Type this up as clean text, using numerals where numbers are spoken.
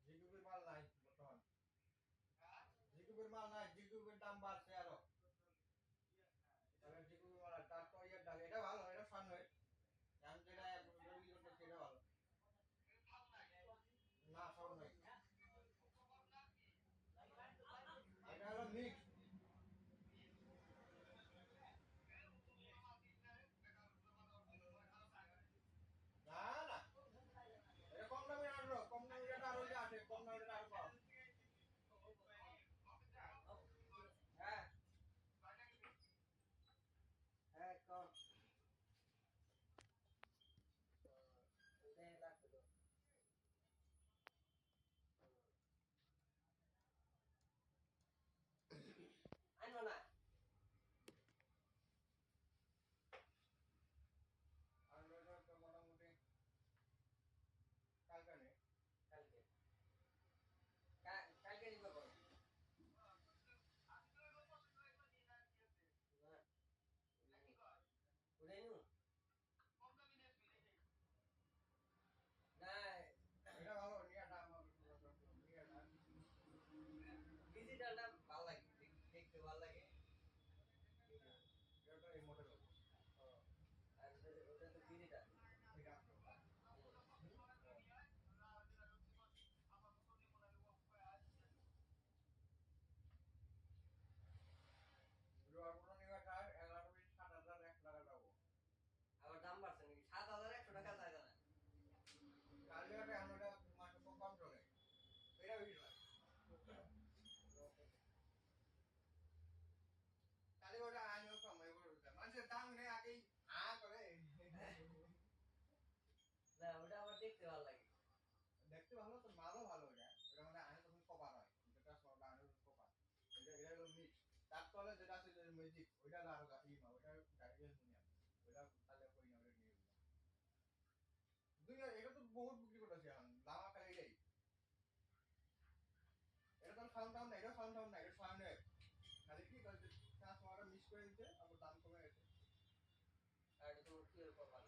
জিকুবির মাল নাই বর্তমান জিকুবির মাল নাই জিকুবির দাম বাড়ছে আরো তাহলে জিকুবির মাল তারপর ইয়ার ডাল এটা ভালো এটা ফান হয় আমি যেটা রবি করতে সেটা ভালো না সব নাই এটা হলো মিক্স না না এটা কম দামে আনলো কম দামে এটা আরো আছে কম দামে এটা আরো কম হ্যাঁ হ্যাঁ কম ওটাই লাগবে তো আনো না আর এটা তো মোটামুটি কালকে নেই কালকে কালকে নিব করো উড়ে নিউ না এটা ভালো নিয়াটা আমার নিয়াটা ডিজিটালটা ভালো লাগে দেখতে ভালো লাগে এটা এই মডেল ও আর ওটা তো ডিজিটাল এটা রোয়ার পুরো নিবাটা 11 20 7,000 1 টাকা যাবো আবার দাম বাড়ছে নাকি 7,100 টাকা যায় না কালিয়াটা আমরা মাসে কম চলে এটা বেশি হয় তাহলে ওটা আনিও কমাই বলতে মানুষের দাম নেই আগেই করে না ওটা আবার দেখতে ভালো লাগে দেখতে ভালো তো মালও ভালো ওটা মানে আনে তখন কপার হয় যেটা সব আনে কপার এটা হলো মিক্স তার তলে যেটা আছে ম্যাজিক ওইটা আরো না ওইটা ডাইরেক্ট অ্যালুমিনিয়াম ওইটা তাহলে কই না ওটা নিয়ে দুনিয়া এটা তো বহুত বিক্রি করতেছে এখন লামা খালি এটাই এটা তো সাউন্ড টাউন না এটা সাউন্ড টাউন না এটা সাউন্ড খালি কি ট্রান্সফরমারটা মিস করে দিতে আবার দাম কমে গেছে আর এটা তো কি করবা